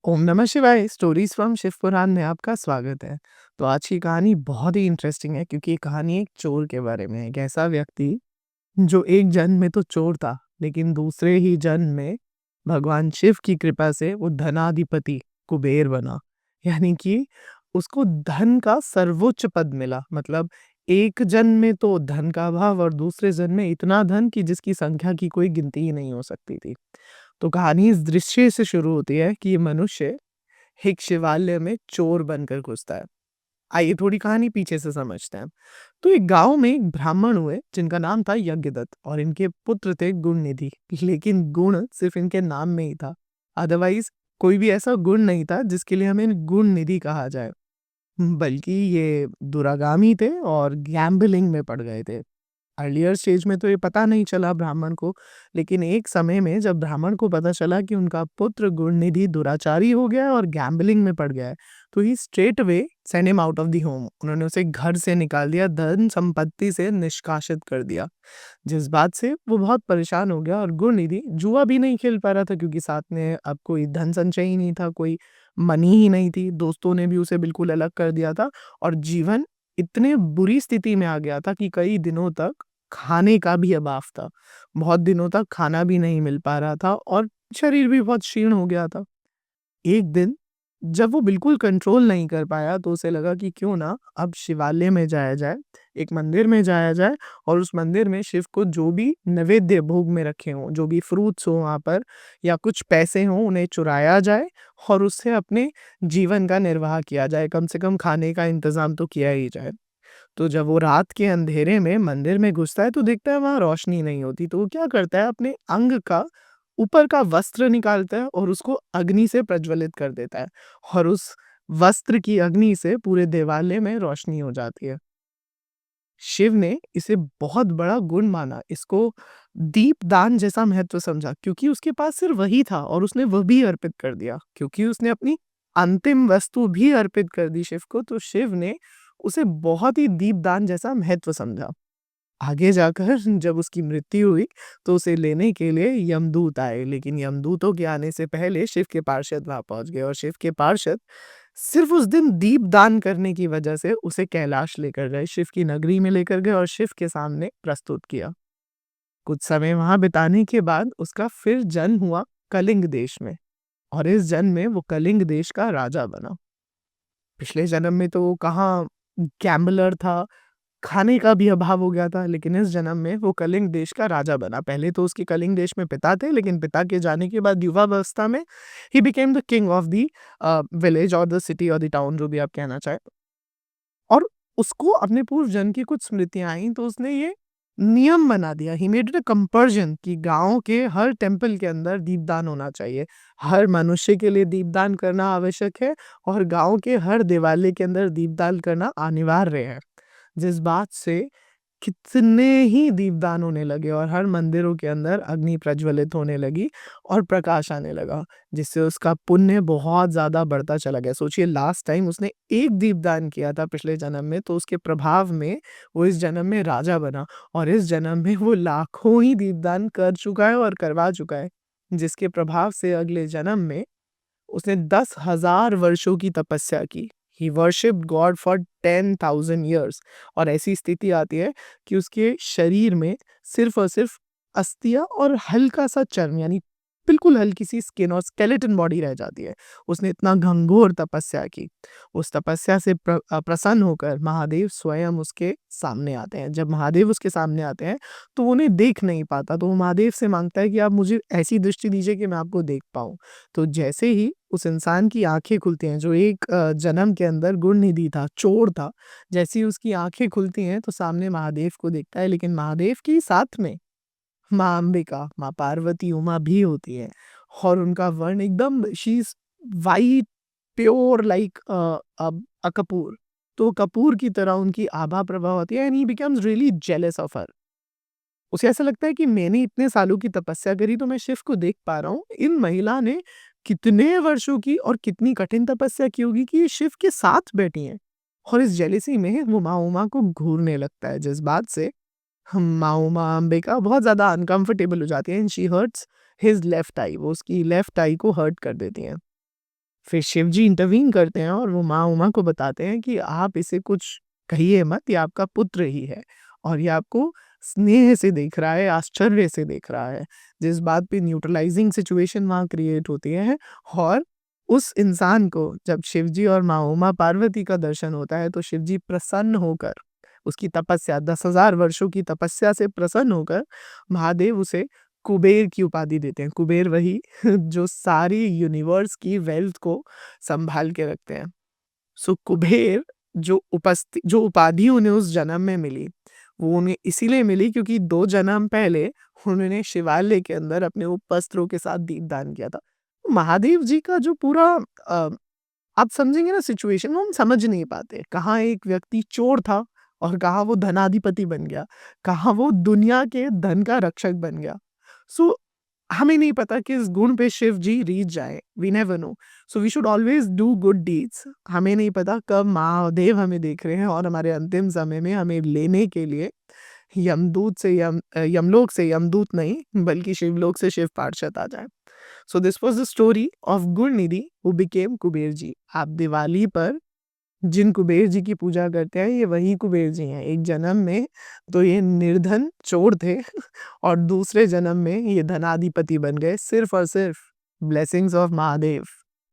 ओम नमः शिवाय stories from Shiv पुराण में आपका स्वागत है। तो आज की कहानी बहुत ही इंटरेस्टिंग है क्योंकि ये कहानी एक चोर के बारे में है। एक ऐसा व्यक्ति जो एक जन्म में तो चोर था, लेकिन दूसरे ही जन्म में भगवान शिव की कृपा से वो धनाधिपति कुबेर बना। यानी कि उसको धन का सर्वोच्च पद मिला। मतलब एक जन्म में तो धन का अभाव और दूसरे जन्म में इतना धन कि जिसकी संख्या की कोई गिनती ही नहीं हो सकती थी। तो कहानी इस दृश्य से शुरू होती है कि ये मनुष्य एक शिवालय में चोर बनकर घुसता है। आइए थोड़ी कहानी पीछे से समझते हैं। तो एक गांव में एक ब्राह्मण हुए जिनका नाम था यज्ञदत्त और इनके पुत्र थे गुणनिधि। लेकिन गुण सिर्फ इनके नाम में ही था। अदरवाइज कोई भी ऐसा गुण नहीं था जिसके लिए हमें गुणनिधि कहा जाए। बल्कि ये दुरागामी थे और गैम्बलिंग में पड़ गए थे। अर्लियर स्टेज में तो ये पता नहीं चला ब्राह्मण को, लेकिन एक समय में जब ब्राह्मण को पता चला कि उनका पुत्र गुणनिधि दुराचारी हो गया है और गैम्बलिंग में पड़ गया है, तो he straight away send him out of the home. उन्होंने उसे घर से निकाल दिया, धन संपत्ति से निष्कासित कर दिया। जिस बात से वो बहुत परेशान हो गया और गुणनिधि जुआ भी नहीं खेल पा रहा था क्योंकि साथ में अब कोई धन संचय ही नहीं था, कोई मनी ही नहीं थी। दोस्तों ने भी उसे बिल्कुल अलग कर दिया था और जीवन इतने बुरी स्थिति में आ गया था कि कई दिनों तक खाने का भी अभाव था। बहुत दिनों तक खाना भी नहीं मिल पा रहा था और शरीर भी बहुत क्षीण हो गया था। एक दिन जब वो बिल्कुल कंट्रोल नहीं कर पाया तो उसे लगा कि क्यों ना अब शिवालय में जाया जाए, एक मंदिर में जाया जाए और उस मंदिर में शिव को जो भी नैवेद्य भोग में रखे हों, जो भी फ्रूट्स हों वहाँ पर या कुछ पैसे हों, उन्हें चुराया जाए और उससे अपने जीवन का निर्वाह किया जाए। कम से कम खाने का इंतज़ाम तो किया ही जाए। तो जब वो रात के अंधेरे में मंदिर में घुसता है तो देखता है वहाँ रोशनी नहीं होती। तो वो क्या करता है, अपने अंग का ऊपर का वस्त्र निकालता है और उसको अग्नि से प्रज्वलित कर देता है और उस वस्त्र की अग्नि से पूरे देवालय में रोशनी हो जाती है। शिव ने इसे बहुत बड़ा गुण माना, इसको दीपदान जैसा महत्व समझा क्योंकि उसके पास सिर्फ वही था और उसने वह भी अर्पित कर दिया। क्योंकि उसने अपनी अंतिम वस्तु भी अर्पित कर दी शिव को, तो शिव ने उसे बहुत ही दीपदान जैसा महत्व समझा। आगे जाकर जब उसकी मृत्यु हुई तो उसे लेने के लिए यमदूत आए, लेकिन यमदूतों के आने से पहले शिव के पार्षद वहां पहुंच गए और शिव के पार्षद सिर्फ उस दिन दीप दान करने की वजह से उसे कैलाश लेकर गए, शिव की नगरी में लेकर गए और शिव के सामने प्रस्तुत किया। कुछ समय वहां बिताने के बाद उसका फिर जन्म हुआ कलिंग देश में और इस जन्म में वो कलिंग देश का राजा बना। पिछले जन्म में तो वो कहाँ गैम्बलर था, खाने का भी अभाव हो गया था, लेकिन इस जन्म में वो कलिंग देश का राजा बना। पहले तो उसके कलिंग देश में पिता थे, लेकिन पिता के जाने के बाद युवावस्था में he became the king of the village और द सिटी और द टाउन, जो भी आप कहना चाहें। और उसको अपने पूर्व जन्म की कुछ स्मृतियां आई तो उसने ये नियम बना दिया, he made it a compulsion कि गांव के हर टेम्पल के अंदर दीपदान होना चाहिए। हर मनुष्य के लिए दीपदान करना आवश्यक है और गांव के हर देवालय के अंदर दीपदान करना अनिवार्य है। जिस बात से कितने ही दीपदान होने लगे और हर मंदिरों के अंदर अग्नि प्रज्वलित होने लगी और प्रकाश आने लगा, जिससे उसका पुण्य बहुत ज़्यादा बढ़ता चला गया। सोचिए, लास्ट टाइम उसने एक दीपदान किया था पिछले जन्म में, तो उसके प्रभाव में वो इस जन्म में राजा बना और इस जन्म में वो लाखों ही दीपदान कर चुका है और करवा चुका है, जिसके प्रभाव से अगले जन्म में उसने 10,000 वर्षों की तपस्या की। ही वर्शिप्ड गॉड फॉर 10,000 ईयर्स और ऐसी स्थिति आती है कि उसके शरीर में सिर्फ और सिर्फ अस्थियां और हल्का सा चर्म, यानी बिल्कुल हल्की सी स्किन और स्केलेटन बॉडी रह जाती है। उसने इतना घंघोर तपस्या की। उस तपस्या से प्रसन्न होकर महादेव स्वयं उसके सामने आते हैं। जब महादेव उसके सामने आते हैं तो वो उन्हें देख नहीं पाता, तो वो महादेव से मांगता है कि आप मुझे ऐसी दृष्टि दीजिए कि मैं आपको देख पाऊं। तो जैसे ही उस इंसान की आँखें खुलती हैं, जो एक जन्म के अंदर गुणनिधि था, चोर था, जैसे ही उसकी आँखें खुलती हैं तो सामने महादेव को देखता है, लेकिन महादेव की साथ में माँ अंबिका, माँ पार्वती, उमा भी होती हैं और उनका वर्ण एकदम she is white, pure like अ कपूर। तो कपूर की तरह उनकी आभा प्रभा होती है and he becomes really jealous of her. उसे ऐसा लगता है कि मैंने इतने सालों की तपस्या करी तो मैं शिव को देख पा रहा हूँ। इन महिला ने कितने वर्षों की और कितनी कठिन तपस्या की होगी कि ये शिव के साथ बैठी हैं। और इस जेलसी में वो माँ उमा को घूरने लगता है, जिस बात से हम माँ उमा अंबिका बहुत ज़्यादा अनकंफर्टेबल हो जाती है and she hurts his left eye. वो उसकी लेफ्ट आई को हर्ट कर देती हैं। फिर शिव जी इंटरवीन करते हैं और वो माँ उमा को बताते हैं कि आप इसे कुछ कहिए मत, ये आपका पुत्र ही है और ये आपको स्नेह से देख रहा है, आश्चर्य से देख रहा है। जिस बात पे न्यूट्रलाइजिंग सिचुएशन वहाँ क्रिएट होती है और उस इंसान को जब शिव जी और माँ उमा पार्वती का दर्शन होता है तो शिव जी प्रसन्न होकर उसकी तपस्या 10,000 वर्षों की तपस्या से प्रसन्न होकर महादेव उसे कुबेर की उपाधि देते हैं। कुबेर वही जो सारी यूनिवर्स की वेल्थ को सँभाल के रखते हैं। सो कुबेर जो उपाधि उन्हें उस जन्म में मिली, वो उन्हें इसीलिए मिली क्योंकि 2 जन्म पहले उन्होंने शिवालय के अंदर अपने उपवस्त्रों के साथ दीपदान किया था। महादेव जी का जो पूरा अ, आप समझेंगे ना सिचुएशन वो हम समझ नहीं पाते। कहाँ एक व्यक्ति चोर था और कहाँ वो धनाधिपति बन गया, कहाँ वो दुनिया के धन का रक्षक बन गया। सो हमें नहीं पता किस गुण पे शिव जी रीझ जाएँ, we never know. So we should always do good deeds. हमें नहीं पता कब महादेव हमें देख रहे हैं और हमारे अंतिम समय में हमें लेने के लिए यमलोक से यमदूत नहीं बल्कि शिवलोक से शिव पार्षद आ जाएँ। So this was the story of Gunanidhi who became Kubera ji. आप दिवाली पर जिन कुबेर जी की पूजा करते हैं, ये वही कुबेर जी हैं। एक जन्म में तो ये निर्धन चोर थे और दूसरे जन्म में ये धनाधिपति बन गए सिर्फ़ और सिर्फ़ ब्लेसिंग्स ऑफ महादेव।